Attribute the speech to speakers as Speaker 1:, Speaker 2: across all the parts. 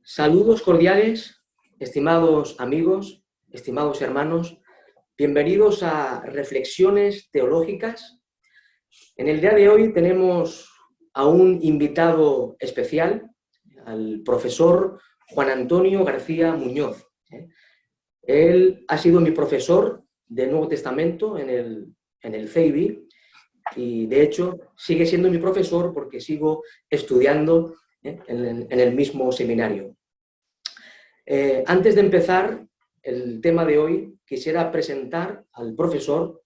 Speaker 1: Saludos cordiales, estimados amigos, estimados hermanos, bienvenidos a Reflexiones Teológicas. En el día de hoy tenemos a un invitado especial, al profesor Juan Antonio García Muñoz. Él ha sido mi profesor de Nuevo Testamento en el CEIBI y de hecho sigue siendo mi profesor porque sigo estudiando en el mismo seminario. Antes de empezar el tema de hoy, quisiera presentar al profesor.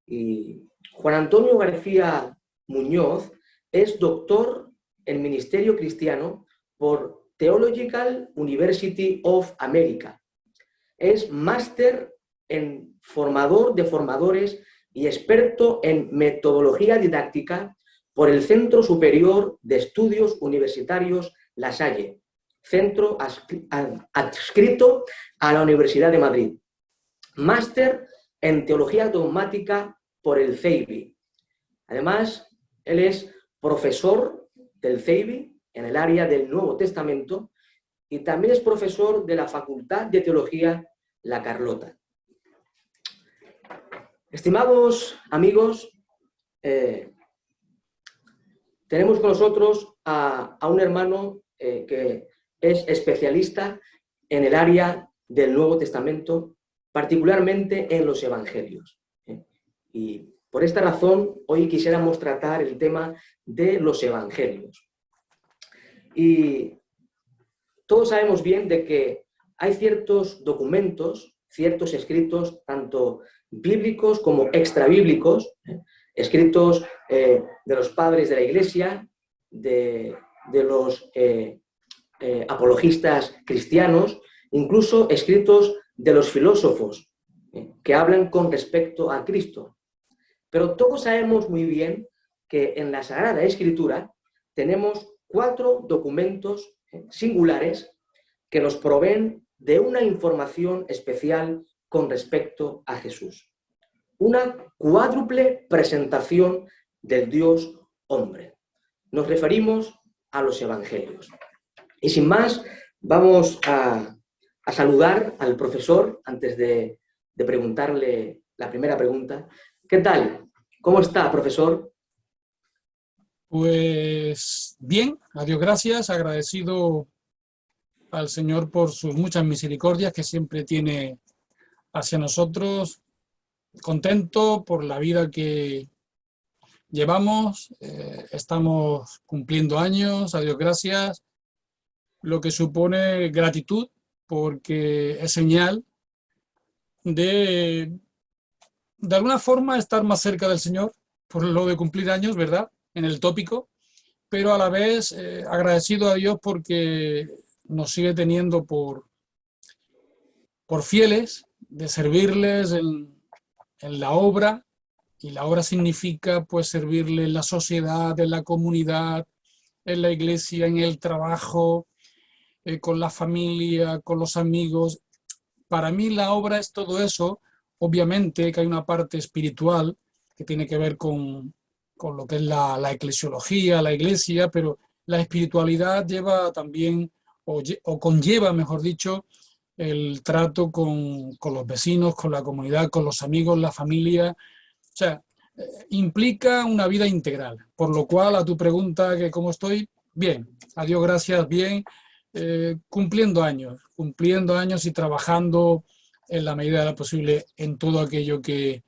Speaker 1: Juan Antonio García Muñoz es doctor en Ministerio Cristiano por Theological University of America. Es máster en formador de formadores y experto en metodología didáctica por el Centro Superior de Estudios Universitarios La Salle, centro adscrito a la Universidad de Madrid. Máster en Teología Dogmática por el CEIBI. Además, él es profesor del CEIBI en el área del Nuevo Testamento y también es profesor de la Facultad de Teología La Carlota. Estimados amigos, tenemos con nosotros a un hermano que es especialista en el área del Nuevo Testamento, particularmente en los Evangelios. Y por esta razón, hoy quisiéramos tratar el tema de los Evangelios. Y todos sabemos bien de que hay ciertos documentos, ciertos escritos, tanto bíblicos como extrabíblicos, escritos de los padres de la Iglesia, de los apologistas cristianos, incluso escritos de los filósofos que hablan con respecto a Cristo. Pero todos sabemos muy bien que en la Sagrada Escritura tenemos 4 documentos singulares que nos proveen de una información especial con respecto a Jesús. Una cuádruple presentación del Dios hombre. Nos referimos a los Evangelios. Y sin más, vamos a saludar al profesor antes de preguntarle la primera pregunta. ¿Qué tal? ¿Cómo está, profesor?
Speaker 2: Pues bien, a Dios gracias, agradecido al Señor por sus muchas misericordias que siempre tiene hacia nosotros, contento por la vida que llevamos, estamos cumpliendo años, a Dios gracias, lo que supone gratitud porque es señal de alguna forma estar más cerca del Señor, por lo de cumplir años, ¿verdad?, en el tópico, pero a la vez agradecido a Dios porque nos sigue teniendo por fieles, de servirles en la obra, y la obra significa pues servirle en la sociedad, en la comunidad, en la iglesia, en el trabajo, con la familia, con los amigos. Para mí la obra es todo eso. Obviamente que hay una parte espiritual que tiene que ver con lo que es la eclesiología, la iglesia, pero la espiritualidad lleva también, o conlleva, mejor dicho, el trato con los vecinos, con la comunidad, con los amigos, la familia. O sea, implica una vida integral. Por lo cual, a tu pregunta, que cómo estoy, bien, a Dios gracias, bien, cumpliendo años y trabajando en la medida de lo posible en todo aquello que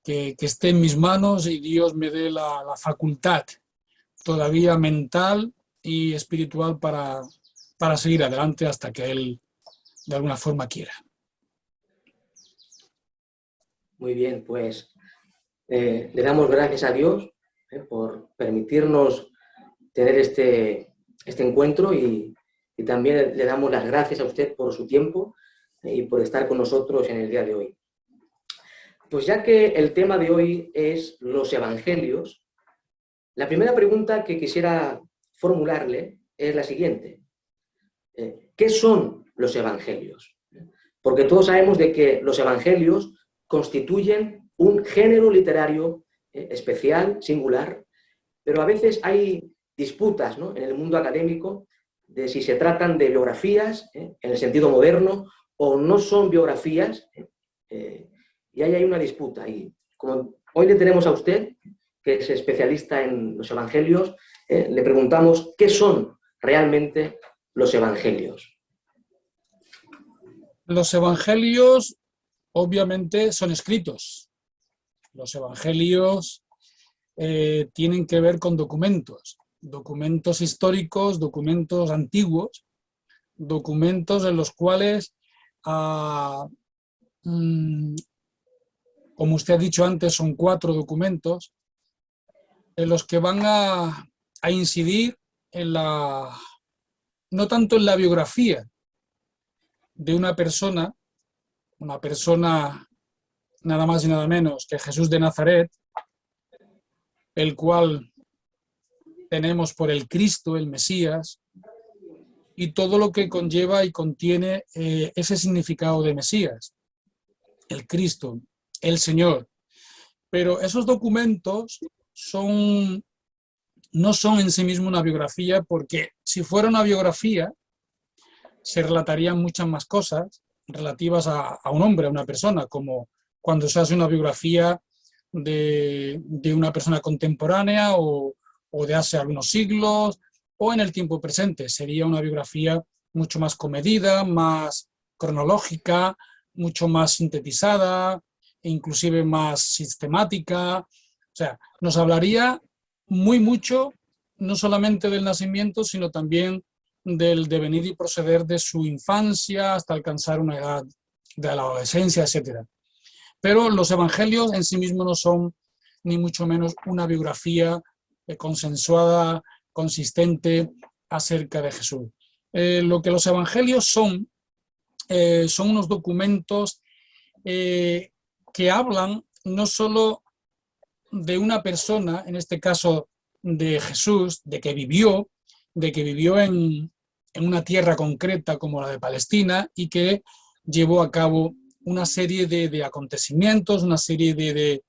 Speaker 2: esté en mis manos y Dios me dé la facultad todavía mental y espiritual para seguir adelante hasta que Él de alguna forma quiera.
Speaker 1: Muy bien, pues le damos gracias a Dios por permitirnos tener este encuentro y también le damos las gracias a usted por su tiempo y por estar con nosotros en el día de hoy. Pues ya que el tema de hoy es los Evangelios, la primera pregunta que quisiera formularle es la siguiente. ¿Qué son los Evangelios? Porque todos sabemos de que los Evangelios constituyen un género literario especial, singular, pero a veces hay disputas, ¿no?, en el mundo académico de si se tratan de biografías, en el sentido moderno, o no son biografías, y ahí hay una disputa. Y como hoy le tenemos a usted, que es especialista en los evangelios, le preguntamos qué son realmente los evangelios.
Speaker 2: Los evangelios, obviamente, son escritos. Los evangelios tienen que ver con documentos, documentos históricos, documentos antiguos, documentos en los cuales, como usted ha dicho antes, son 4 documentos en los que van a incidir en no tanto en la biografía de una persona nada más y nada menos que Jesús de Nazaret, el cual tenemos por el Cristo, el Mesías, y todo lo que conlleva y contiene ese significado de Mesías, el Cristo, el Señor. Pero esos documentos no son en sí mismos una biografía, porque si fuera una biografía, se relatarían muchas más cosas relativas a un hombre, a una persona, como cuando se hace una biografía de una persona contemporánea o de hace algunos siglos, o en el tiempo presente. Sería una biografía mucho más comedida, más cronológica, mucho más sintetizada, e inclusive más sistemática. O sea, nos hablaría mucho, no solamente del nacimiento, sino también del devenir y proceder de su infancia hasta alcanzar una edad de la adolescencia, etc. Pero los evangelios en sí mismos no son ni mucho menos una biografía consensuada, consistente acerca de Jesús. Lo que los evangelios son unos documentos que hablan no solo de una persona, en este caso de Jesús, de que vivió en una tierra concreta como la de Palestina y que llevó a cabo una serie de acontecimientos, una serie de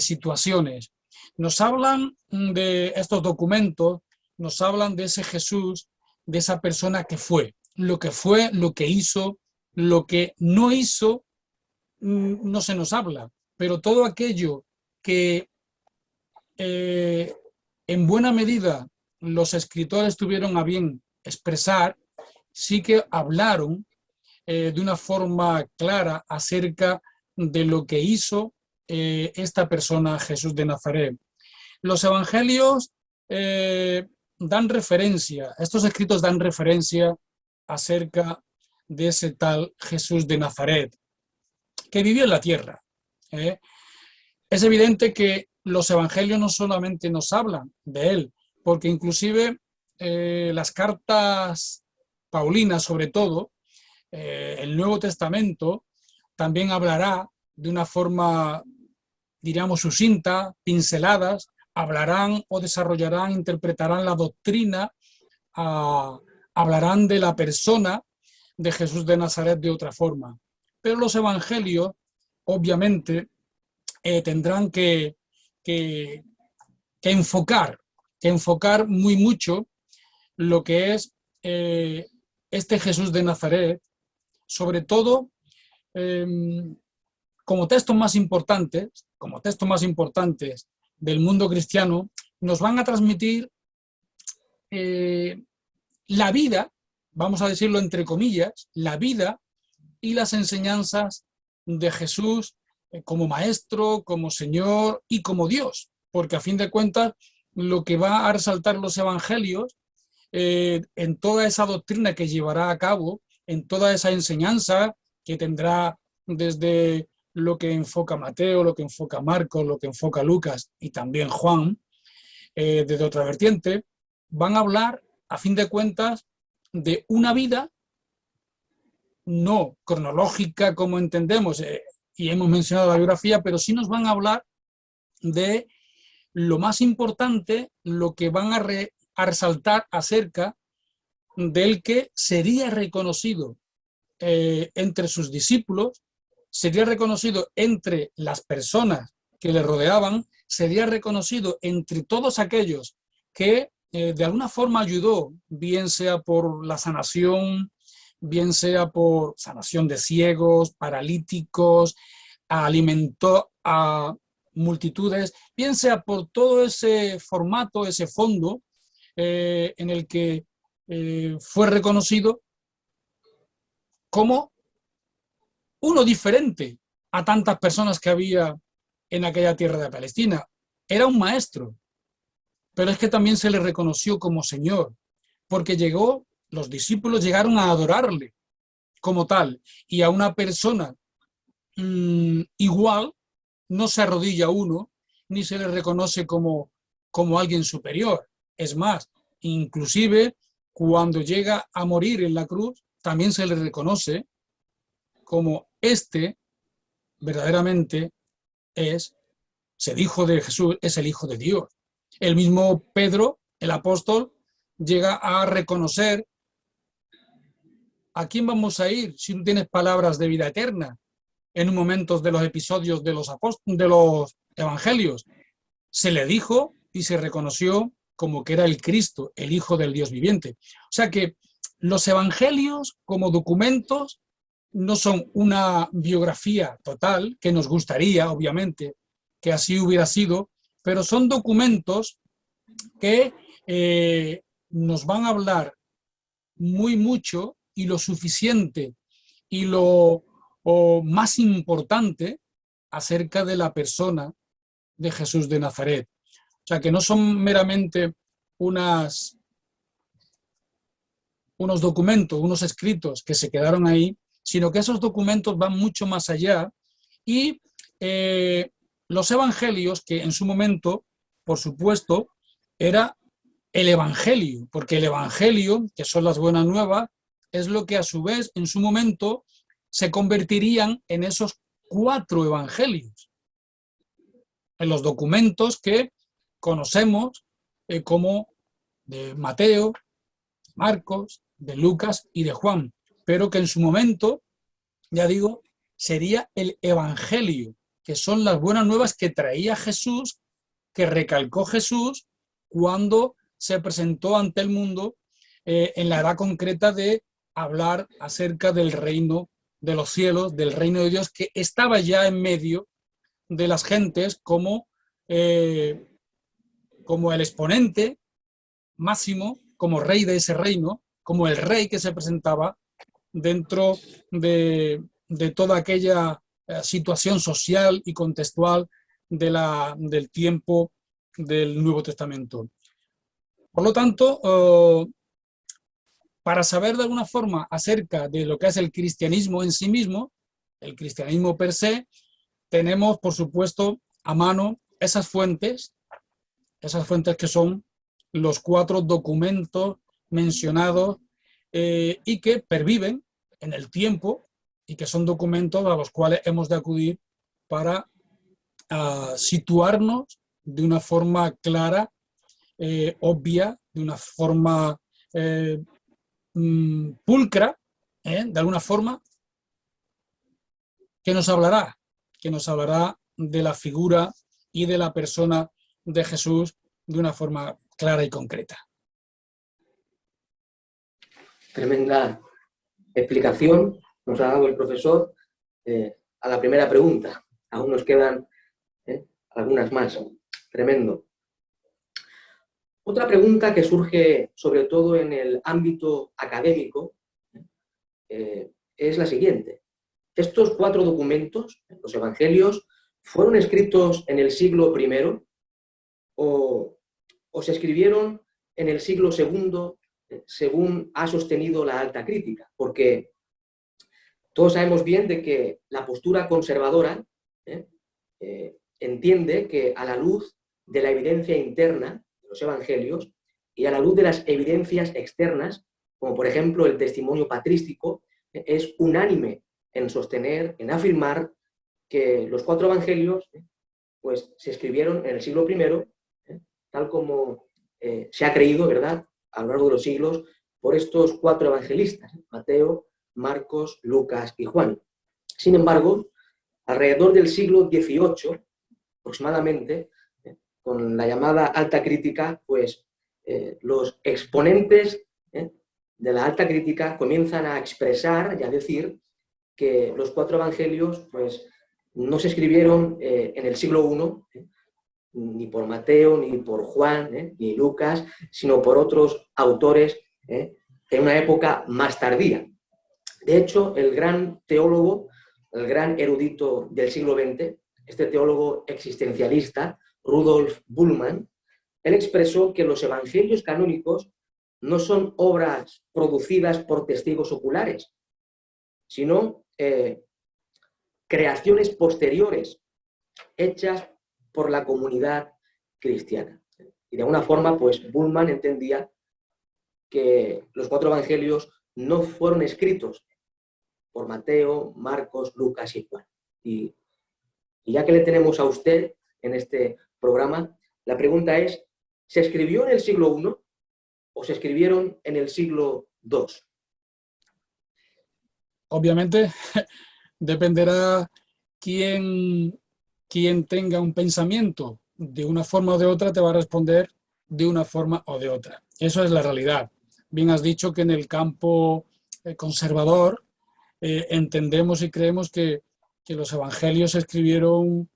Speaker 2: situaciones. Nos hablan de estos documentos, nos hablan de ese Jesús, de esa persona que fue, lo que hizo, lo que no hizo, no se nos habla, pero todo aquello que en buena medida los escritores tuvieron a bien expresar, sí que hablaron de una forma clara acerca de lo que hizo esta persona, Jesús de Nazaret. Los evangelios dan referencia, estos escritos dan referencia acerca de ese tal Jesús de Nazaret, que vivió en la tierra. Es evidente que los evangelios no solamente nos hablan de él, porque inclusive las cartas paulinas, sobre todo, el Nuevo Testamento, también hablará de una forma, diríamos, sucinta, pinceladas, hablarán o desarrollarán, interpretarán la doctrina, hablarán de la persona de Jesús de Nazaret de otra forma. Pero los evangelios, obviamente, tendrán que enfocar muy mucho lo que es este Jesús de Nazaret, sobre todo como textos más importantes del mundo cristiano, nos van a transmitir la vida, vamos a decirlo entre comillas, la vida y las enseñanzas de Jesús como maestro, como Señor y como Dios, porque a fin de cuentas lo que va a resaltar los evangelios en toda esa doctrina que llevará a cabo, en toda esa enseñanza que tendrá desde lo que enfoca Mateo, lo que enfoca Marcos, lo que enfoca Lucas y también Juan, desde otra vertiente, van a hablar, a fin de cuentas, de una vida no cronológica como entendemos, y hemos mencionado la biografía, pero sí nos van a hablar de lo más importante, lo que van a resaltar acerca del que sería reconocido entre sus discípulos, sería reconocido entre las personas que le rodeaban, sería reconocido entre todos aquellos que de alguna forma ayudó, bien sea por la sanación, bien sea por sanación de ciegos, paralíticos, alimentó a multitudes, bien sea por todo ese formato, ese fondo en el que fue reconocido como uno diferente a tantas personas que había en aquella tierra de Palestina. Era un maestro, pero es que también se le reconoció como Señor, porque los discípulos llegaron a adorarle como tal, y a una persona igual no se arrodilla uno, ni se le reconoce como alguien superior. Es más, inclusive cuando llega a morir en la cruz, también se le reconoce como verdaderamente se dijo de Jesús, es el Hijo de Dios. El mismo Pedro, el apóstol, llega a reconocer: ¿a quién vamos a ir si tú tienes palabras de vida eterna? En un momento de los episodios de los evangelios, se le dijo y se reconoció como que era el Cristo, el Hijo del Dios viviente. O sea que los evangelios como documentos no son una biografía total, que nos gustaría, obviamente, que así hubiera sido, pero son documentos que nos van a hablar muy mucho y lo suficiente y lo más importante acerca de la persona de Jesús de Nazaret. O sea, que no son meramente unos documentos, unos escritos que se quedaron ahí, sino que esos documentos van mucho más allá y los evangelios, que en su momento, por supuesto, era el evangelio, porque el evangelio, que son las buenas nuevas, es lo que a su vez en su momento se convertirían en esos 4 evangelios, en los documentos que conocemos como de Mateo, Marcos, de Lucas y de Juan, pero que en su momento, ya digo, sería el evangelio, que son las buenas nuevas que traía Jesús, que recalcó Jesús cuando se presentó ante el mundo en la edad concreta de hablar acerca del reino de los cielos, del reino de Dios, que estaba ya en medio de las gentes como el exponente máximo, como rey de ese reino, como el rey que se presentaba dentro de toda aquella situación social y contextual del tiempo del Nuevo Testamento. Por lo tanto, para saber de alguna forma acerca de lo que es el cristianismo en sí mismo, el cristianismo per se, tenemos, por supuesto, a mano esas fuentes que son los 4 documentos mencionados y que perviven en el tiempo y que son documentos a los cuales hemos de acudir para situarnos de una forma clara, obvia, de una forma pulcra, de alguna forma, que nos hablará de la figura y de la persona de Jesús de una forma clara y concreta.
Speaker 1: Tremenda explicación nos ha dado el profesor a la primera pregunta. Aún nos quedan algunas más. Tremendo. Otra pregunta que surge sobre todo en el ámbito académico es la siguiente. ¿Estos 4 documentos, los evangelios, fueron escritos en el siglo I o se escribieron en el siglo II, según ha sostenido la alta crítica? Porque todos sabemos bien de que la postura conservadora entiende que a la luz de la evidencia interna de los evangelios y a la luz de las evidencias externas, como por ejemplo el testimonio patrístico, es unánime en sostener, en afirmar que los 4 evangelios pues, se escribieron en el siglo I, tal como se ha creído, ¿verdad?, a lo largo de los siglos por estos 4 evangelistas, Mateo, Marcos, Lucas y Juan. Sin embargo, alrededor del siglo XVIII, aproximadamente, con la llamada alta crítica, pues los exponentes de la alta crítica comienzan a expresar y a decir que los 4 evangelios pues, no se escribieron en el siglo I, ni por Mateo, ni por Juan, ni Lucas, sino por otros autores en una época más tardía. De hecho, el gran teólogo, el gran erudito del siglo XX, este teólogo existencialista, Rudolf Bultmann, él expresó que los evangelios canónicos no son obras producidas por testigos oculares, sino creaciones posteriores, hechas por la comunidad cristiana. Y de alguna forma, pues Bultmann entendía que los 4 evangelios no fueron escritos por Mateo, Marcos, Lucas y Juan. Y ya que le tenemos a usted en este programa, la pregunta es, ¿se escribió en el siglo I o se escribieron en el siglo II?
Speaker 2: Obviamente dependerá quién tenga un pensamiento de una forma o de otra, te va a responder de una forma o de otra. Eso es la realidad. Bien has dicho que en el campo conservador entendemos y creemos que los evangelios se escribieron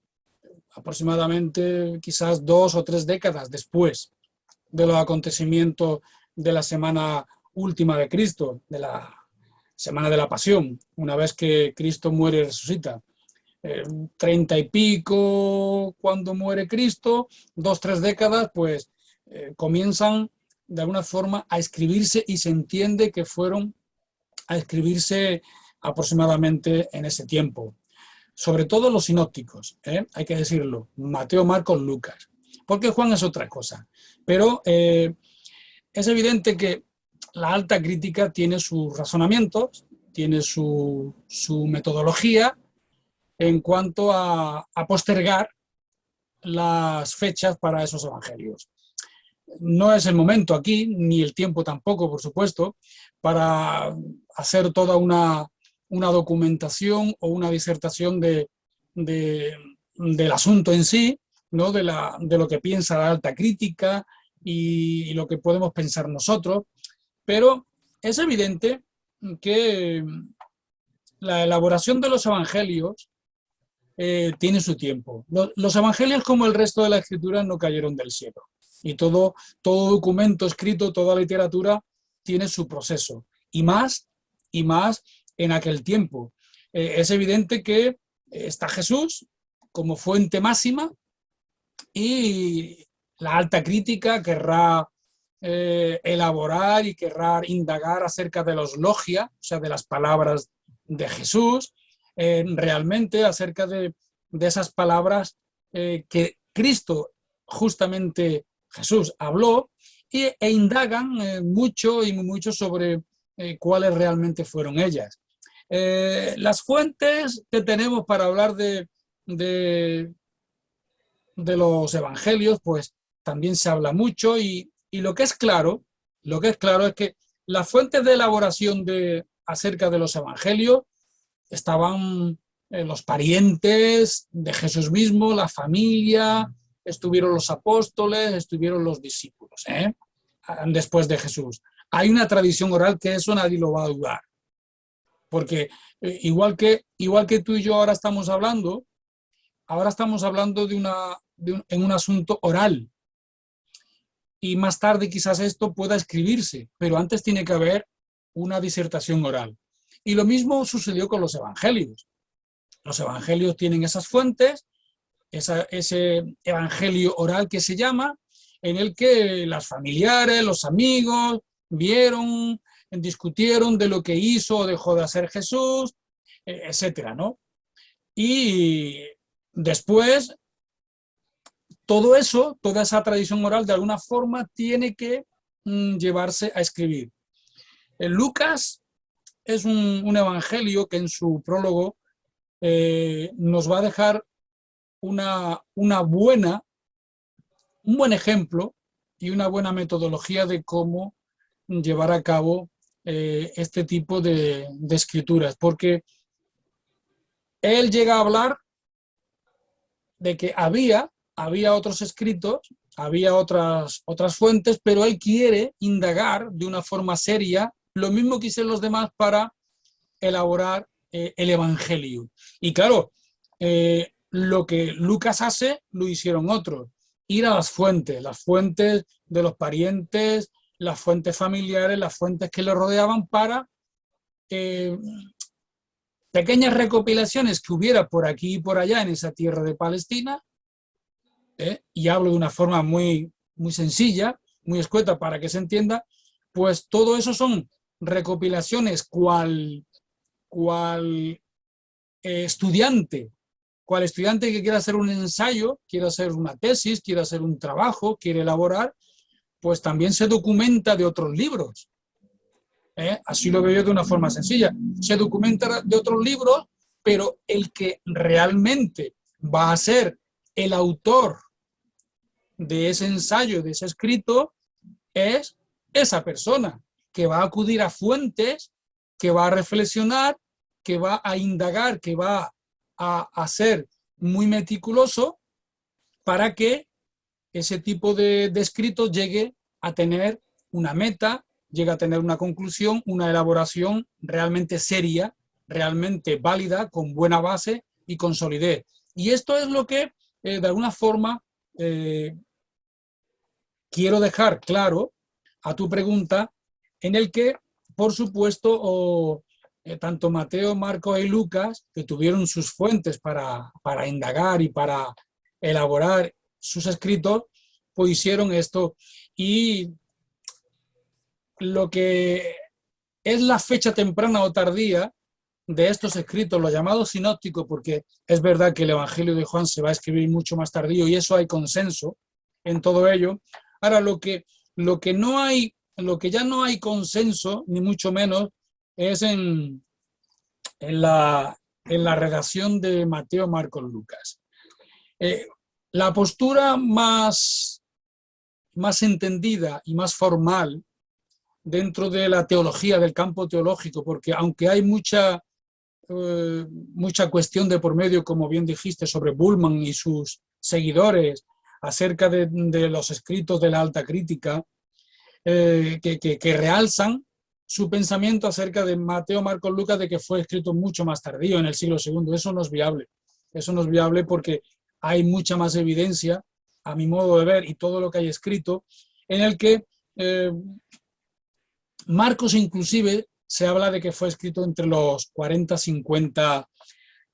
Speaker 2: aproximadamente quizás 2 o 3 décadas después de los acontecimientos de la semana última de Cristo, de la semana de la Pasión, una vez que Cristo muere y resucita. 30 y pico cuando muere Cristo, 2 o 3 décadas, pues comienzan de alguna forma a escribirse y se entiende que fueron a escribirse aproximadamente en ese tiempo. Sobre todo los sinópticos, hay que decirlo, Mateo, Marcos, Lucas, porque Juan es otra cosa. Pero es evidente que la alta crítica tiene sus razonamientos, tiene su metodología en cuanto a postergar las fechas para esos evangelios. No es el momento aquí, ni el tiempo tampoco, por supuesto, para hacer toda una documentación o una disertación del asunto en sí, ¿no? de lo que piensa la alta crítica y lo que podemos pensar nosotros, pero es evidente que la elaboración de los evangelios tiene su tiempo. Los evangelios, como el resto de la escritura, no cayeron del cielo. Y todo documento escrito, toda literatura, tiene su proceso. Y más en aquel tiempo. Es evidente que está Jesús como fuente máxima y la alta crítica querrá elaborar y querrá indagar acerca de los logia, o sea, de las palabras de Jesús, realmente acerca de esas palabras que Cristo, justamente Jesús, habló e indagan mucho sobre cuáles realmente fueron ellas. Las fuentes que tenemos para hablar de los evangelios, pues también se habla mucho y lo que es claro es que las fuentes de elaboración acerca de los evangelios estaban los parientes de Jesús mismo, la familia, estuvieron los apóstoles, estuvieron los discípulos, después de Jesús. Hay una tradición oral que eso nadie lo va a dudar, porque igual que tú y yo ahora estamos hablando en un asunto oral, y más tarde quizás esto pueda escribirse, pero antes tiene que haber una disertación oral. Y lo mismo sucedió con los evangelios. Los evangelios tienen esas fuentes, ese evangelio oral que se llama, en el que las familiares, los amigos, vieron, discutieron de lo que hizo o dejó de hacer Jesús, etcétera, ¿no? Y después, todo eso, toda esa tradición oral, de alguna forma, tiene que llevarse a escribir. Lucas es un evangelio que en su prólogo nos va a dejar un buen ejemplo y una buena metodología de cómo llevar a cabo este tipo de escrituras, porque él llega a hablar de que había otros escritos, había otras fuentes, pero él quiere indagar de una forma seria lo mismo que hicieron los demás para elaborar el Evangelio. Y claro, lo que Lucas hace, lo hicieron otros. Ir a las fuentes de los parientes, las fuentes familiares, las fuentes que le rodeaban para pequeñas recopilaciones que hubiera por aquí y por allá en esa tierra de Palestina, y hablo de una forma muy, muy sencilla, muy escueta para que se entienda, pues todo eso son recopilaciones cual estudiante, cual estudiante que quiera hacer un ensayo, quiere hacer una tesis, quiere hacer un trabajo, quiere elaborar, pues también se documenta de otros libros. Así lo veo yo de una forma sencilla. Se documenta de otros libros, pero el que realmente va a ser el autor de ese ensayo, de ese escrito, es esa persona que va a acudir a fuentes, que va a reflexionar, que va a indagar, que va a ser muy meticuloso para que ese tipo de escrito llegue a tener una meta, llegue a tener una conclusión, una elaboración realmente seria, realmente válida, con buena base y con solidez. Y esto es lo que, de alguna forma, quiero dejar claro a tu pregunta, en el que, por supuesto, tanto Mateo, Marcos y Lucas, que tuvieron sus fuentes para indagar y para elaborar sus escritos, pues hicieron esto. Y lo que es la fecha temprana o tardía de estos escritos, los llamados sinópticos, porque es verdad que el Evangelio de Juan se va a escribir mucho más tardío y eso hay consenso en todo ello. Ahora, lo que ya no hay consenso, ni mucho menos, es en la redacción de Mateo, Marcos, Lucas. La postura más entendida y más formal dentro de la teología, del campo teológico, porque aunque hay mucha cuestión de por medio, como bien dijiste, sobre Bullmann y sus seguidores, acerca de los escritos de la alta crítica, que realzan su pensamiento acerca de Mateo, Marcos, Lucas, de que fue escrito mucho más tardío, en el siglo II. Eso no es viable. Eso no es viable porque hay mucha más evidencia, a mi modo de ver, y todo lo que hay escrito, en el que Marcos inclusive se habla de que fue escrito entre los 40, 50,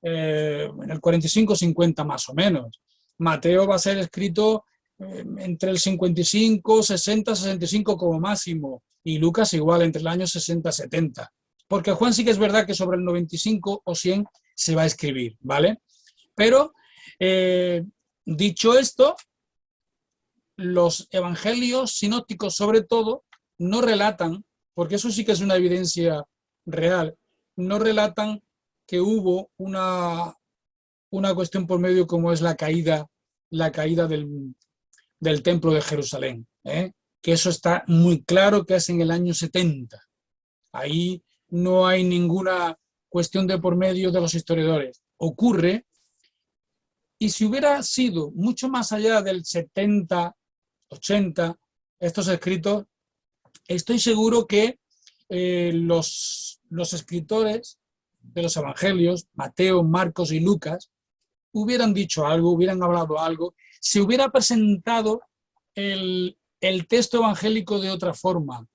Speaker 2: en el 45, 50 más o menos. Mateo va a ser escrito entre el 55, 60, 65 como máximo, y Lucas igual, entre el año 60, 70. Porque Juan sí que es verdad que sobre el 95 o 100 se va a escribir, ¿vale? Pero, dicho esto, los evangelios sinópticos sobre todo no relatan, porque eso sí que es una evidencia real, no relatan que hubo una cuestión por medio como es la caída del templo de Jerusalén, que eso está muy claro que es en el año 70. Ahí no hay ninguna cuestión de por medio de los historiadores. Ocurre, y si hubiera sido mucho más allá del 70, 80, estos escritos, estoy seguro que los escritores de los evangelios, Mateo, Marcos y Lucas, hubieran dicho algo, hubieran hablado algo, se hubiera presentado el texto evangélico de otra forma,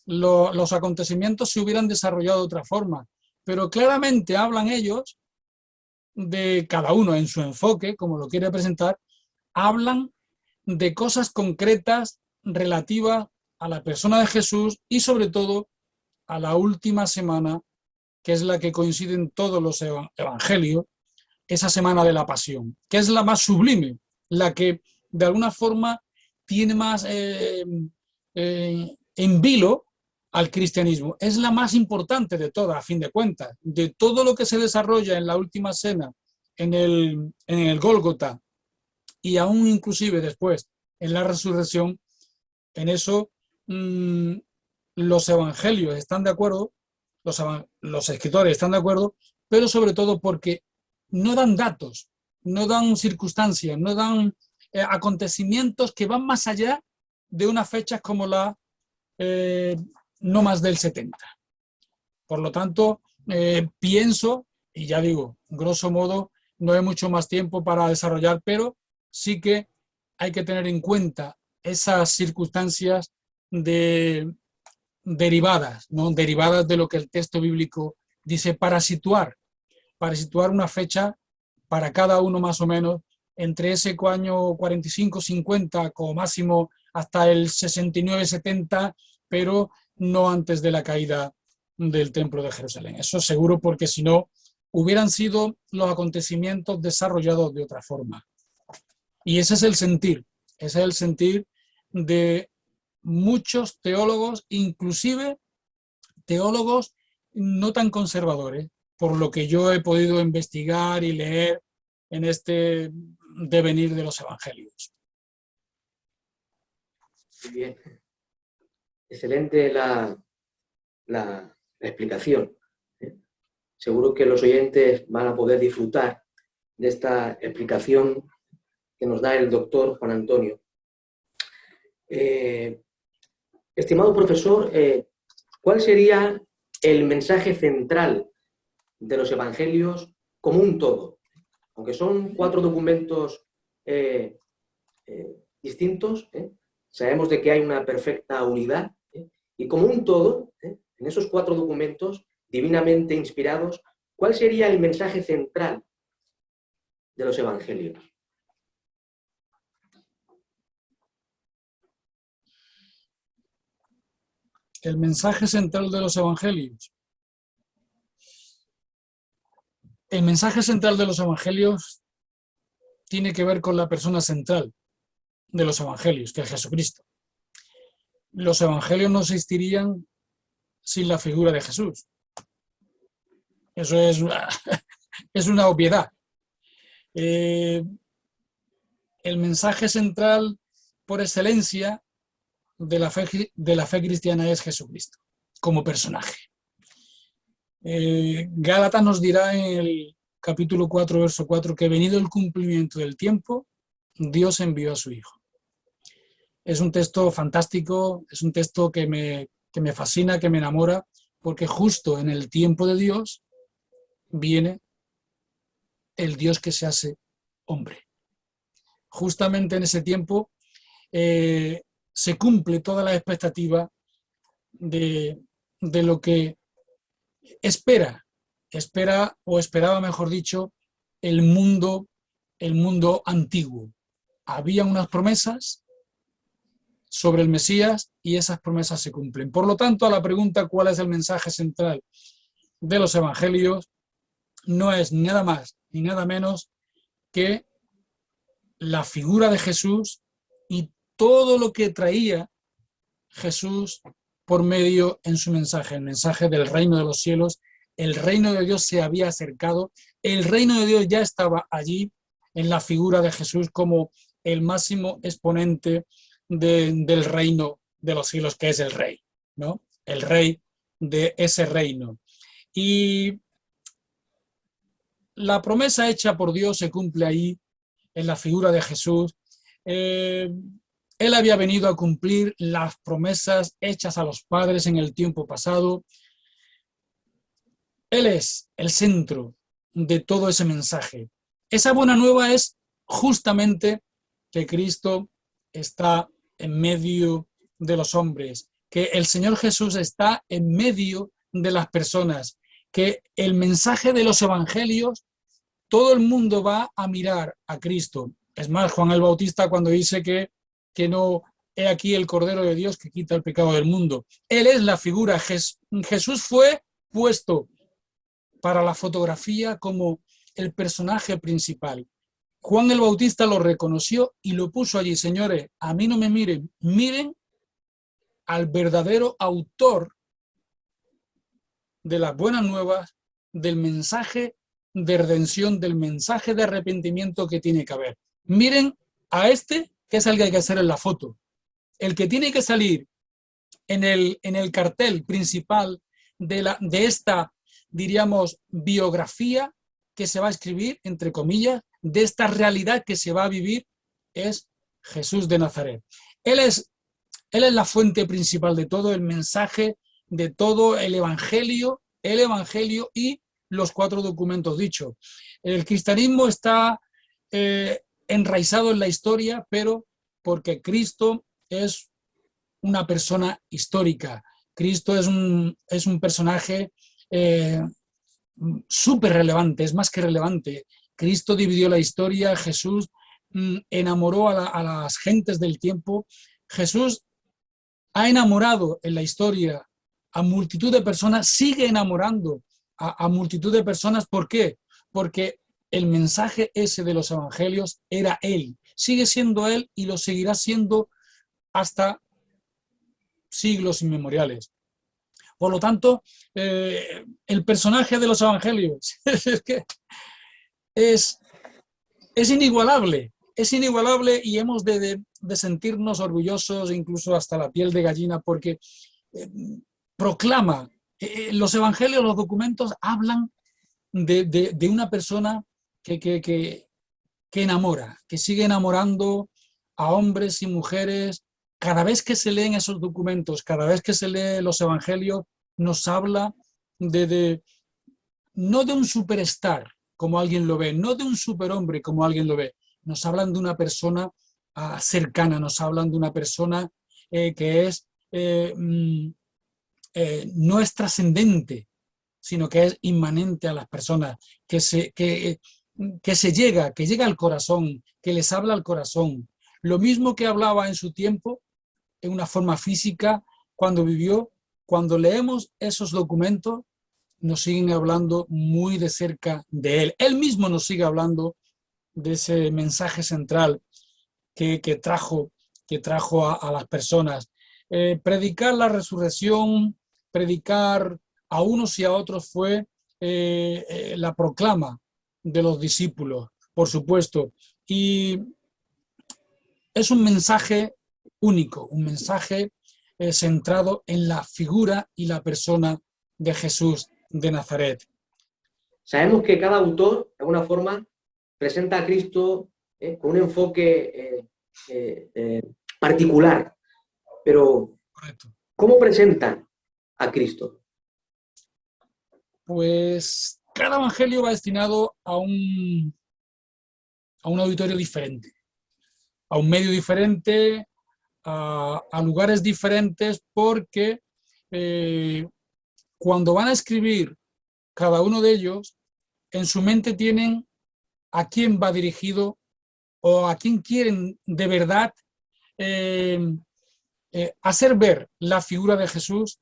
Speaker 2: los acontecimientos se hubieran desarrollado de otra forma, pero claramente hablan ellos, de cada uno en su enfoque, como lo quiere presentar, hablan de cosas concretas relativas a la persona de Jesús y sobre todo a la última semana, que es la que coincide en todos los evangelios, esa semana de la pasión, que es la más sublime, la que de alguna forma tiene más en vilo al cristianismo. Es la más importante de todas, a fin de cuentas. De todo lo que se desarrolla en la última cena, en el Gólgota, y aún inclusive después en la resurrección, en eso los evangelios están de acuerdo, los escritores están de acuerdo, pero sobre todo porque no dan datos, no dan circunstancias, no dan acontecimientos que van más allá de unas fechas como no más del 70. Por lo tanto, pienso, y ya digo, grosso modo, no hay mucho más tiempo para desarrollar, pero sí que hay que tener en cuenta esas circunstancias derivadas, ¿no? Derivadas de lo que el texto bíblico dice para situar una fecha para cada uno más o menos entre ese año 45-50 como máximo hasta el 69-70, pero no antes de la caída del Templo de Jerusalén. Eso seguro, porque si no, hubieran sido los acontecimientos desarrollados de otra forma. Y ese es el sentir de muchos teólogos, inclusive teólogos no tan conservadores, por lo que yo he podido investigar y leer en este devenir de los evangelios.
Speaker 1: Muy bien. Excelente la explicación. Seguro que los oyentes van a poder disfrutar de esta explicación que nos da el doctor Juan Antonio. Estimado profesor, ¿cuál sería el mensaje central de los evangelios como un todo? Aunque son 4 documentos distintos, sabemos de que hay una perfecta unidad, y como un todo, en esos 4 documentos divinamente inspirados, ¿cuál sería el mensaje central de los evangelios?
Speaker 2: El mensaje central de los evangelios. El mensaje central de los evangelios tiene que ver con la persona central de los evangelios, que es Jesucristo. Los evangelios no existirían sin la figura de Jesús. Eso es una obviedad. El mensaje central por excelencia de la fe cristiana es Jesucristo, como personaje. Gálatas nos dirá en el capítulo 4, verso 4, que venido el cumplimiento del tiempo, Dios envió a su Hijo. Es un texto fantástico, es un texto que me fascina, que me enamora, porque justo en el tiempo de Dios viene el Dios que se hace hombre. Justamente en ese tiempo se cumple toda la expectativa de lo que esperaba, mejor dicho, el mundo antiguo. Había unas promesas sobre el Mesías y esas promesas se cumplen. Por lo tanto, a la pregunta ¿cuál es el mensaje central de los evangelios? No es ni nada más ni nada menos que la figura de Jesús y todo lo que traía Jesús por medio en su mensaje, el mensaje del reino de los cielos. El reino de Dios se había acercado, el reino de Dios ya estaba allí en la figura de Jesús como el máximo exponente del reino de los cielos, que es el rey, ¿no? El rey de ese reino. Y la promesa hecha por Dios se cumple ahí, en la figura de Jesús. Él había venido a cumplir las promesas hechas a los padres en el tiempo pasado. Él es el centro de todo ese mensaje. Esa buena nueva es justamente que Cristo está en medio de los hombres, que el Señor Jesús está en medio de las personas, que el mensaje de los evangelios, todo el mundo va a mirar a Cristo. Es más, Juan el Bautista cuando dice que no, he aquí el Cordero de Dios que quita el pecado del mundo. Él es la figura. Jesús fue puesto para la fotografía como el personaje principal. Juan el Bautista lo reconoció y lo puso allí. Señores, a mí no me miren, miren al verdadero autor de las buenas nuevas, del mensaje de redención, del mensaje de arrepentimiento que tiene que haber. Miren a este, que es el que hay que hacer en la foto. El que tiene que salir en el cartel principal de esta, diríamos, biografía que se va a escribir, entre comillas, de esta realidad que se va a vivir es Jesús de Nazaret. Él es la fuente principal de todo, el mensaje de todo el Evangelio y los 4 documentos dichos. El cristianismo está enraizado en la historia, pero porque Cristo es una persona histórica. Cristo es un personaje súper relevante, es más que relevante. Cristo dividió la historia, Jesús enamoró a las gentes del tiempo. Jesús ha enamorado en la historia a multitud de personas, sigue enamorando a multitud de personas. ¿Por qué? Porque el mensaje ese de los evangelios era Él, sigue siendo Él y lo seguirá siendo hasta siglos inmemoriales. Por lo tanto, el personaje de los evangelios es inigualable. Es inigualable y hemos de sentirnos orgullosos, incluso hasta la piel de gallina, porque proclama, los evangelios, los documentos hablan de una persona que enamora, que sigue enamorando a hombres y mujeres. Cada vez que se leen esos documentos, cada vez que se lee los evangelios, nos habla no de un superstar, como alguien lo ve, no de un superhombre, como alguien lo ve. Nos hablan de una persona cercana, nos hablan de una persona que es no es trascendente, sino que es inmanente a las personas, que llega al corazón, que les habla al corazón. Lo mismo que hablaba en su tiempo, en una forma física, cuando vivió. Cuando leemos esos documentos, nos siguen hablando muy de cerca de él. Él mismo nos sigue hablando de ese mensaje central que trajo a las personas. Predicar la resurrección, predicar a unos y a otros fue la proclama de los discípulos, por supuesto. Y es un mensaje único, un mensaje centrado en la figura y la persona de Jesús de Nazaret.
Speaker 1: Sabemos que cada autor, de alguna forma, presenta a Cristo con un enfoque particular, pero
Speaker 2: Correcto.
Speaker 1: ¿cómo presentan a Cristo?
Speaker 2: Pues cada evangelio va destinado a un auditorio diferente, a un medio diferente, a lugares diferentes, porque cuando van a escribir cada uno de ellos, en su mente tienen a quién va dirigido o a quién quieren de verdad hacer ver la figura de Jesús,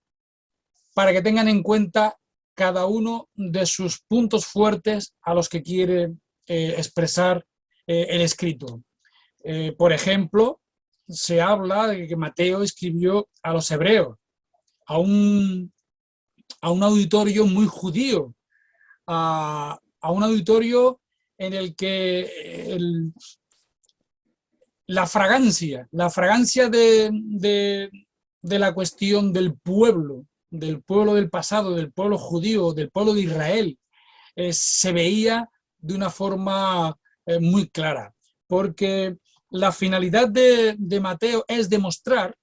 Speaker 2: para que tengan en cuenta cada uno de sus puntos fuertes a los que quiere expresar el escrito. Por ejemplo, se habla de que Mateo escribió a los hebreos, a un auditorio muy judío, a un auditorio en el que la fragancia de la cuestión del pueblo del pasado, del pueblo judío, del pueblo de Israel, se veía de una forma muy clara, porque la finalidad de Mateo es demostrar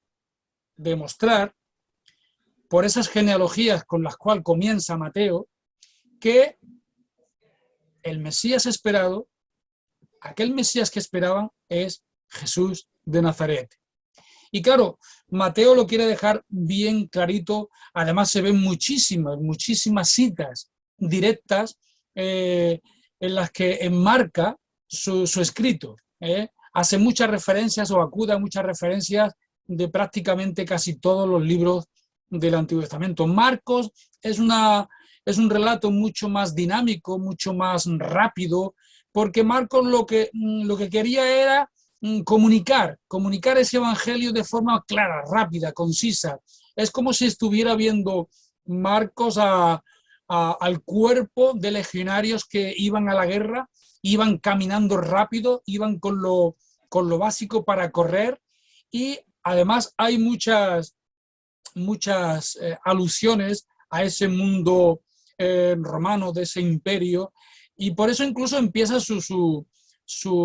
Speaker 2: por esas genealogías con las cuales comienza Mateo, que el Mesías esperado, aquel Mesías que esperaban, es Jesús de Nazaret. Y claro, Mateo lo quiere dejar bien clarito. Además se ven muchísimas citas directas en las que enmarca su escrito. Hace muchas referencias o acude a muchas referencias de prácticamente casi todos los libros del Antiguo Testamento. Marcos es un relato mucho más dinámico, mucho más rápido, porque Marcos lo que quería era comunicar ese evangelio de forma clara, rápida, concisa. Es como si estuviera viendo Marcos al cuerpo de legionarios que iban a la guerra, iban caminando rápido, iban con lo básico para correr, y además hay muchas alusiones a ese mundo romano, de ese imperio, y por eso incluso empieza su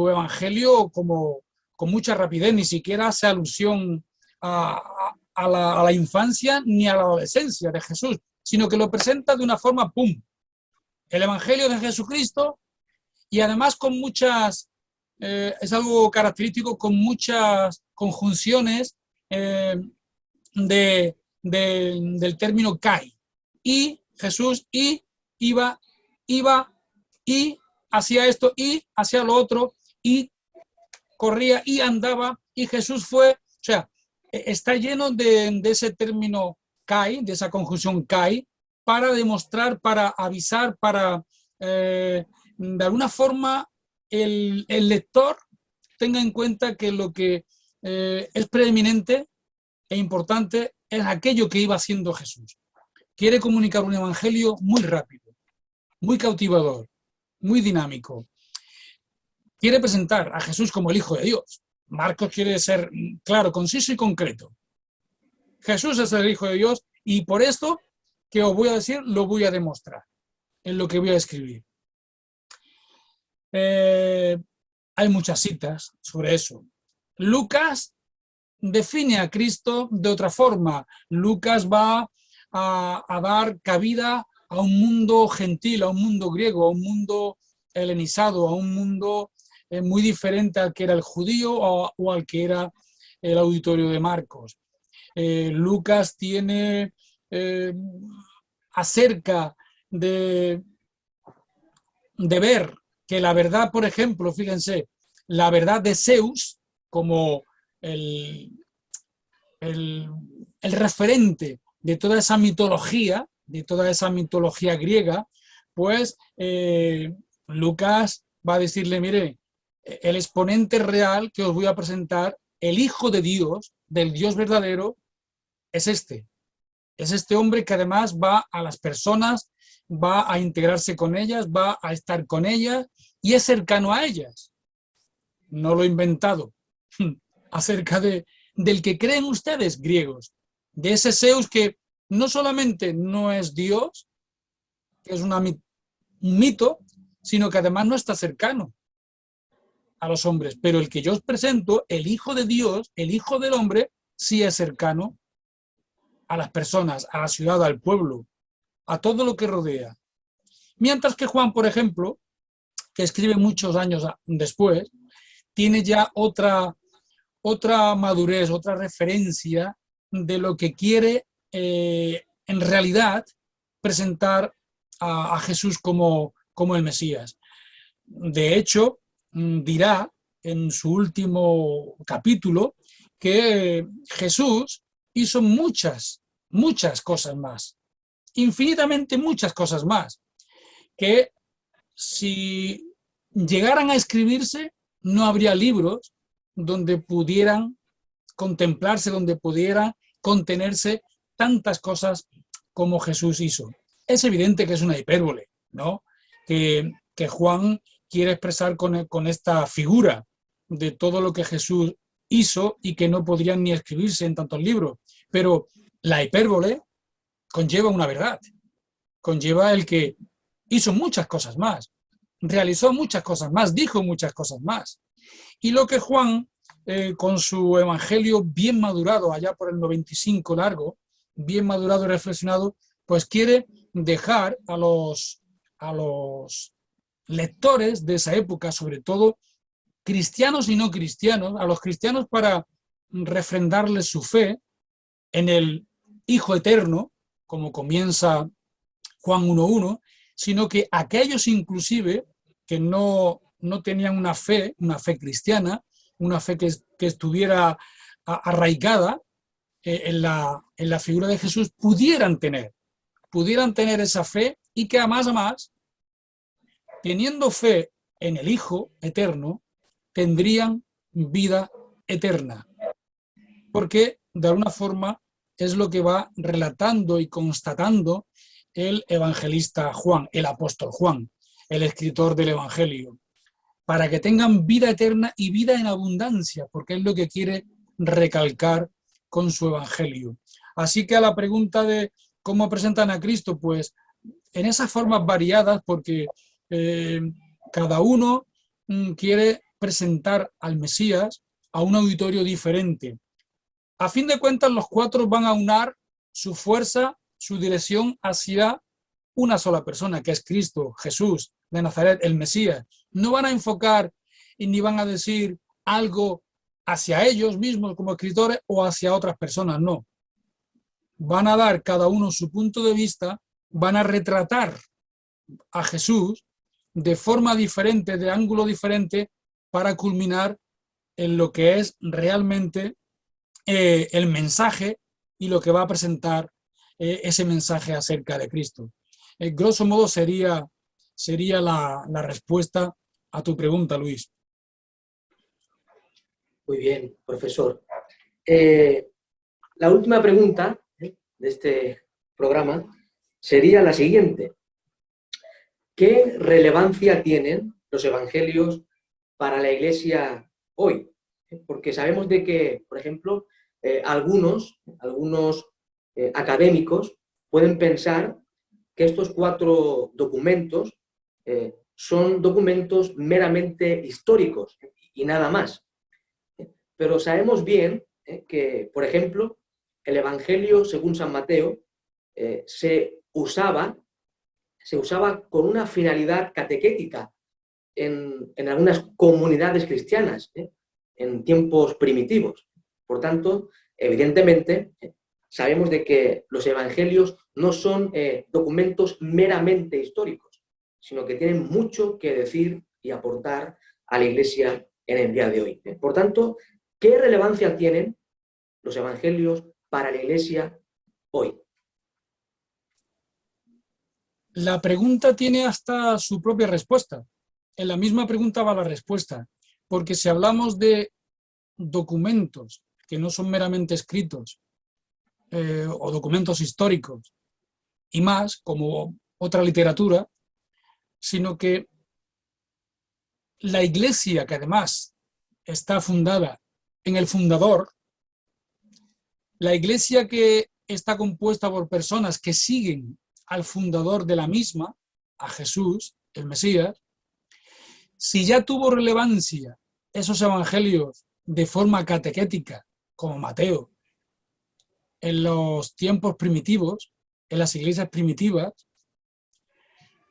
Speaker 2: evangelio como con mucha rapidez, ni siquiera hace alusión a la infancia ni a la adolescencia de Jesús, sino que lo presenta de una forma, ¡pum!, el Evangelio de Jesucristo, y además con muchas, es algo característico, con muchas conjunciones del término kai. Y Jesús, y iba, y hacía esto, y hacía lo otro, y corría, y andaba, y Jesús fue, o sea, está lleno de ese término kai, de esa conjunción kai, para demostrar, para avisar, para de alguna forma el lector tenga en cuenta que lo que es preeminente e importante es aquello que iba haciendo Jesús. Quiere comunicar un evangelio muy rápido, muy cautivador, muy dinámico. Quiere presentar a Jesús como el Hijo de Dios. Marcos quiere ser claro, conciso y concreto. Jesús es el Hijo de Dios y por esto que os voy a decir, lo voy a demostrar en lo que voy a escribir. Hay muchas citas sobre eso. Lucas define a Cristo de otra forma. Lucas va a dar cabida a un mundo gentil, a un mundo griego, a un mundo helenizado, a un mundo muy diferente al que era el judío o al que era el auditorio de Marcos. Lucas tiene acerca de ver que la verdad, por ejemplo, fíjense, la verdad de Zeus como el referente de toda esa mitología griega, pues Lucas va a decirle, mire, el exponente real que os voy a presentar, el Hijo de Dios, del Dios verdadero, es este hombre que además va a las personas, va a integrarse con ellas, va a estar con ellas y es cercano a ellas. No lo he inventado. Acerca del que creen ustedes, griegos, de ese Zeus que no solamente no es Dios, que es un mito, sino que además no está cercano a los hombres. Pero el que yo os presento, el Hijo de Dios, el Hijo del Hombre, sí es cercano a las personas, a la ciudad, al pueblo, a todo lo que rodea. Mientras que Juan, por ejemplo, que escribe muchos años después, tiene ya otra madurez, otra referencia de lo que quiere en realidad presentar a Jesús como el Mesías. De hecho, dirá en su último capítulo que Jesús hizo muchas cosas más, infinitamente muchas cosas más, que si llegaran a escribirse no habría libros donde pudieran contemplarse, donde pudieran contenerse tantas cosas como Jesús hizo. Es evidente que es una hipérbole, ¿no? Que Juan quiere expresar con esta figura de todo lo que Jesús hizo y que no podrían ni escribirse en tantos libros. Pero la hipérbole conlleva una verdad, conlleva el que hizo muchas cosas más, realizó muchas cosas más, dijo muchas cosas más. Y lo que Juan, con su evangelio bien madurado, allá por el 95 largo, bien madurado y reflexionado, pues quiere dejar a los lectores de esa época, sobre todo cristianos y no cristianos, a los cristianos para refrendarles su fe en el Hijo Eterno, como comienza Juan 1.1, sino que aquellos inclusive que no tenían una fe cristiana, una fe que estuviera arraigada en la figura de Jesús, pudieran tener esa fe y que además, teniendo fe en el Hijo Eterno, tendrían vida eterna. Porque de alguna forma es lo que va relatando y constatando el evangelista Juan, el apóstol Juan, el escritor del Evangelio, para que tengan vida eterna y vida en abundancia, porque es lo que quiere recalcar con su Evangelio. Así que a la pregunta de cómo presentan a Cristo, pues en esas formas variadas, porque cada uno quiere presentar al Mesías, a un auditorio diferente. A fin de cuentas, los cuatro van a unar su fuerza, su dirección hacia una sola persona, que es Cristo, Jesús de Nazaret, el Mesías. No van a enfocar y ni van a decir algo hacia ellos mismos como escritores o hacia otras personas, no. Van a dar cada uno su punto de vista, van a retratar a Jesús de forma diferente, de ángulo diferente, para culminar en lo que es realmente el mensaje y lo que va a presentar ese mensaje acerca de Cristo. Grosso modo sería la respuesta a tu pregunta, Luis.
Speaker 1: Muy bien, profesor. La última pregunta de este programa sería la siguiente. ¿Qué relevancia tienen los evangelios para la Iglesia hoy? Porque sabemos de que, por ejemplo, algunos académicos pueden pensar que estos 4 documentos son documentos meramente históricos y nada más. Pero sabemos bien que, por ejemplo, el Evangelio según San Mateo se usaba con una finalidad catequética en algunas comunidades cristianas, en tiempos primitivos. Por tanto, evidentemente, sabemos de que los evangelios no son documentos meramente históricos, sino que tienen mucho que decir y aportar a la Iglesia en el día de hoy. Por tanto, ¿qué relevancia tienen los evangelios para la Iglesia hoy?
Speaker 2: La pregunta tiene hasta su propia respuesta. En la misma pregunta va la respuesta, porque si hablamos de documentos que no son meramente escritos o documentos históricos y más, como otra literatura, sino que la Iglesia, que además está fundada en el fundador, la Iglesia que está compuesta por personas que siguen al fundador de la misma, a Jesús, el Mesías, si ya tuvo relevancia esos evangelios de forma catequética, como Mateo, en los tiempos primitivos, en las iglesias primitivas,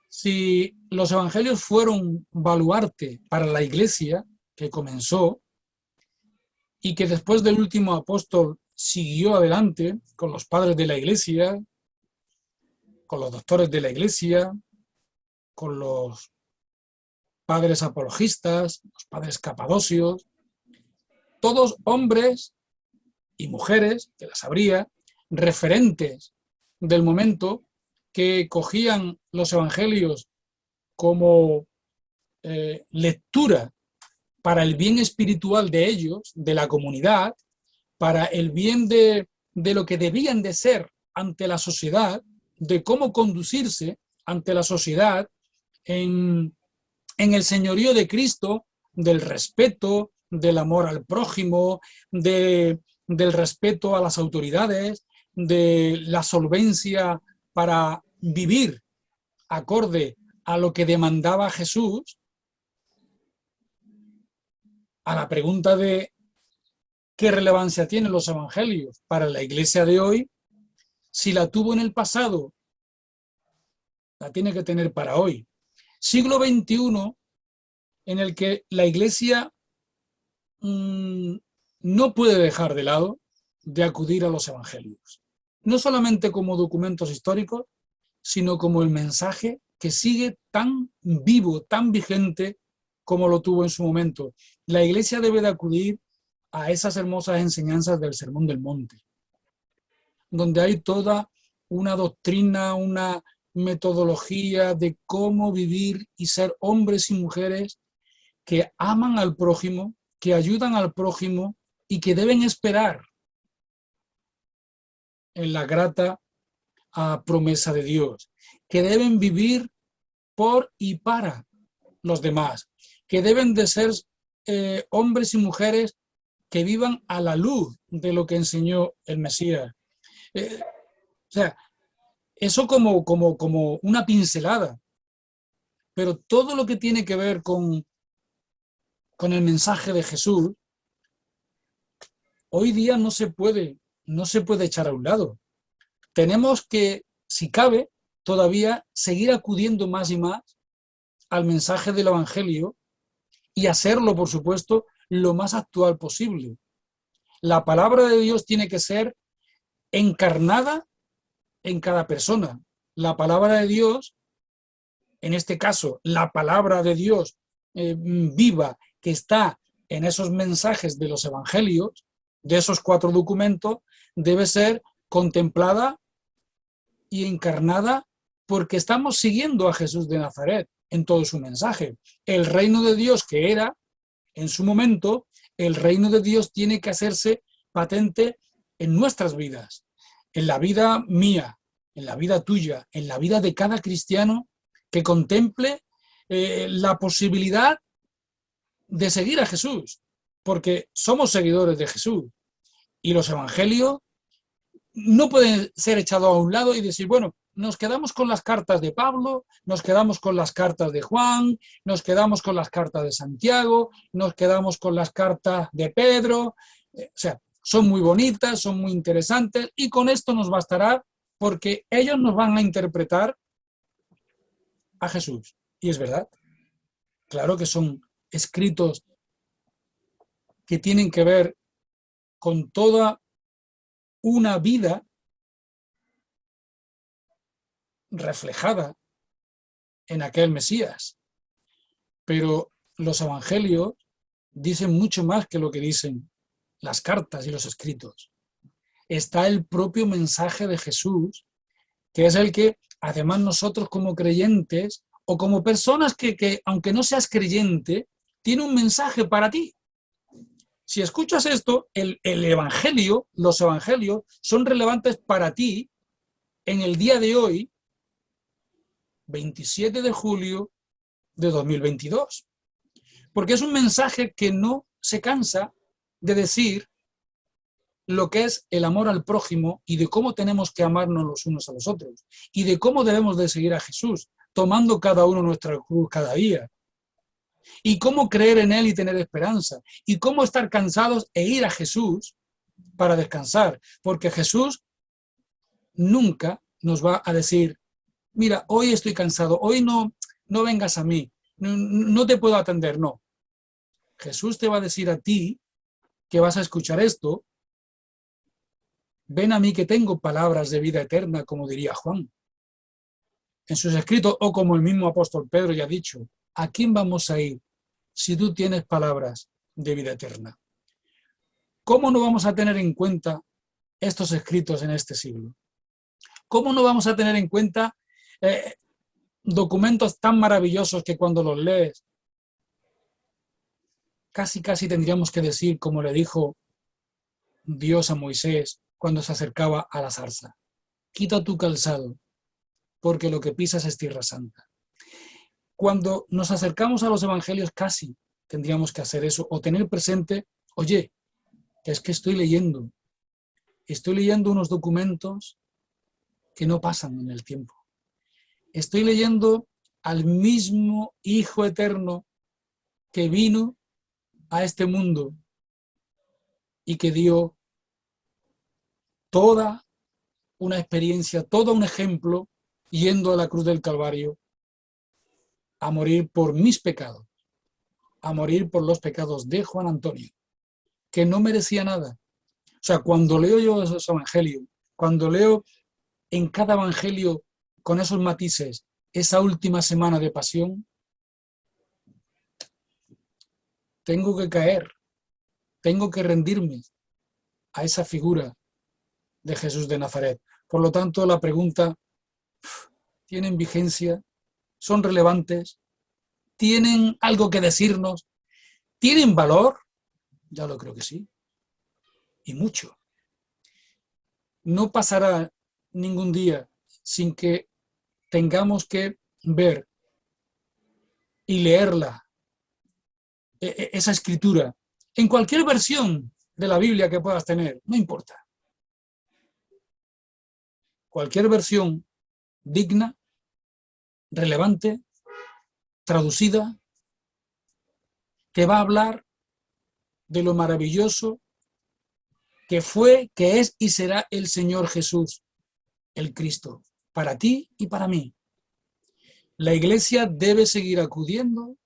Speaker 2: si los evangelios fueron baluarte para la iglesia que comenzó y que después del último apóstol siguió adelante con los padres de la iglesia, con los doctores de la iglesia, con los padres apologistas, los padres capadocios, todos hombres y mujeres, que las habría, referentes del momento, que cogían los evangelios como lectura para el bien espiritual de ellos, de la comunidad, para el bien de lo que debían de ser ante la sociedad, de cómo conducirse ante la sociedad en el señorío de Cristo, del respeto, del amor al prójimo, del respeto a las autoridades, de la solvencia para vivir acorde a lo que demandaba Jesús. A la pregunta de qué relevancia tienen los evangelios para la iglesia de hoy, si la tuvo en el pasado, la tiene que tener para hoy. Siglo XXI, en el que la iglesia no puede dejar de lado de acudir a los evangelios. No solamente como documentos históricos, sino como el mensaje que sigue tan vivo, tan vigente como lo tuvo en su momento. La iglesia debe de acudir a esas hermosas enseñanzas del Sermón del Monte, donde hay toda una doctrina, una metodología de cómo vivir y ser hombres y mujeres que aman al prójimo, que ayudan al prójimo y que deben esperar en la grata promesa de Dios, que deben vivir por y para los demás, que deben de ser hombres y mujeres que vivan a la luz de lo que enseñó el Mesías. O sea, eso como una pincelada, pero todo lo que tiene que ver con el mensaje de Jesús hoy día no se puede echar a un lado. Tenemos que, si cabe, todavía seguir acudiendo más y más al mensaje del Evangelio y hacerlo, por supuesto, lo más actual posible. La palabra de Dios tiene que ser encarnada en cada persona. La palabra de Dios, en este caso, la palabra de Dios viva que está en esos mensajes de los evangelios, de esos 4 documentos, debe ser contemplada y encarnada porque estamos siguiendo a Jesús de Nazaret en todo su mensaje. El reino de Dios que era en su momento, el reino de Dios tiene que hacerse patente en nuestras vidas, en la vida mía, en la vida tuya, en la vida de cada cristiano que contemple la posibilidad de seguir a Jesús, porque somos seguidores de Jesús y los evangelios no pueden ser echados a un lado y decir, bueno, nos quedamos con las cartas de Pablo, nos quedamos con las cartas de Juan, nos quedamos con las cartas de Santiago, nos quedamos con las cartas de Pedro. O sea, son muy bonitas, son muy interesantes y con esto nos bastará porque ellos nos van a interpretar a Jesús. Y es verdad, claro que son escritos que tienen que ver con toda una vida reflejada en aquel Mesías. Pero los evangelios dicen mucho más que lo que dicen las cartas y los escritos. Está el propio mensaje de Jesús, que es el que, además, nosotros como creyentes o como personas que aunque no seas creyente, tiene un mensaje para ti. Si escuchas esto, el evangelio, los evangelios son relevantes para ti en el día de hoy, 27 de julio de 2022. Porque es un mensaje que no se cansa de decir lo que es el amor al prójimo y de cómo tenemos que amarnos los unos a los otros y de cómo debemos de seguir a Jesús, tomando cada uno nuestra cruz cada día. Y cómo creer en Él y tener esperanza. Y cómo estar cansados e ir a Jesús para descansar. Porque Jesús nunca nos va a decir, mira, hoy estoy cansado, hoy no vengas a mí, no te puedo atender, no. Jesús te va a decir a ti que vas a escuchar esto, ven a mí que tengo palabras de vida eterna, como diría Juan en sus escritos, o como el mismo apóstol Pedro ya ha dicho, ¿a quién vamos a ir si tú tienes palabras de vida eterna? ¿Cómo no vamos a tener en cuenta estos escritos en este siglo? ¿Cómo no vamos a tener en cuenta documentos tan maravillosos que cuando los lees, casi tendríamos que decir, como le dijo Dios a Moisés cuando se acercaba a la zarza, quita tu calzado, porque lo que pisas es tierra santa. Cuando nos acercamos a los evangelios casi tendríamos que hacer eso, o tener presente, oye, es que estoy leyendo unos documentos que no pasan en el tiempo. Estoy leyendo al mismo Hijo Eterno que vino a este mundo y que dio toda una experiencia, todo un ejemplo, yendo a la cruz del Calvario a morir por mis pecados, a morir por los pecados de Juan Antonio, que no merecía nada. O sea, cuando leo yo esos evangelios, cuando leo en cada evangelio con esos matices esa última semana de pasión, tengo que caer, tengo que rendirme a esa figura de Jesús de Nazaret. Por lo tanto, la pregunta, ¿tienen vigencia? ¿Son relevantes? ¿Tienen algo que decirnos? ¿Tienen valor? Ya lo creo que sí. Y mucho. No pasará ningún día sin que tengamos que ver y leerla, esa escritura, en cualquier versión de la Biblia que puedas tener, no importa. Cualquier versión digna, relevante, traducida, te va a hablar de lo maravilloso que fue, que es y será el Señor Jesús, el Cristo, para ti y para mí. La Iglesia debe seguir acudiendo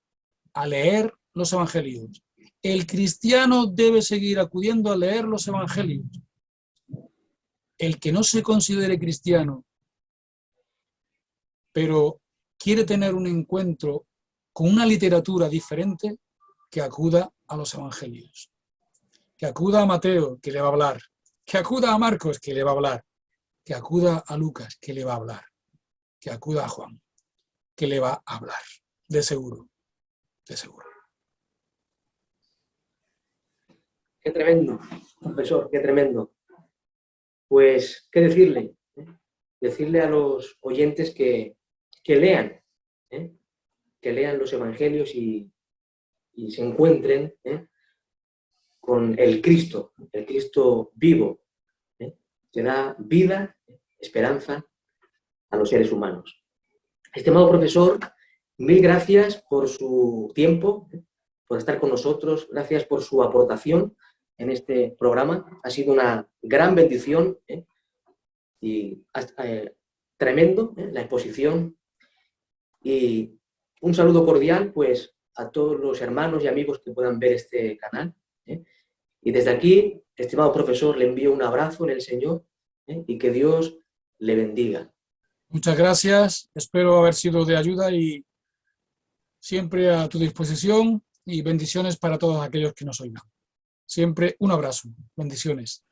Speaker 2: a leer los Evangelios. El cristiano debe seguir acudiendo a leer los Evangelios. El que no se considere cristiano, pero quiere tener un encuentro con una literatura diferente, que acuda a los Evangelios. Que acuda a Mateo, que le va a hablar. Que acuda a Marcos, que le va a hablar. Que acuda a Lucas, que le va a hablar. Que acuda a Juan, que le va a hablar. De seguro, de seguro.
Speaker 1: Qué tremendo, profesor, qué tremendo. Pues, ¿qué decirle? Decirle a los oyentes que lean, que lean los Evangelios y se encuentren con el Cristo vivo, que da vida, esperanza a los seres humanos. Estimado profesor, mil gracias por su tiempo, por estar con nosotros, gracias por su aportación en este programa. Ha sido una gran bendición y tremendo la exposición. Y un saludo cordial pues a todos los hermanos y amigos que puedan ver este canal. Y desde aquí, estimado profesor, le envío un abrazo en el Señor y que Dios le bendiga.
Speaker 2: Muchas gracias, espero haber sido de ayuda y siempre a tu disposición, y bendiciones para todos aquellos que nos oigan. Siempre un abrazo, bendiciones.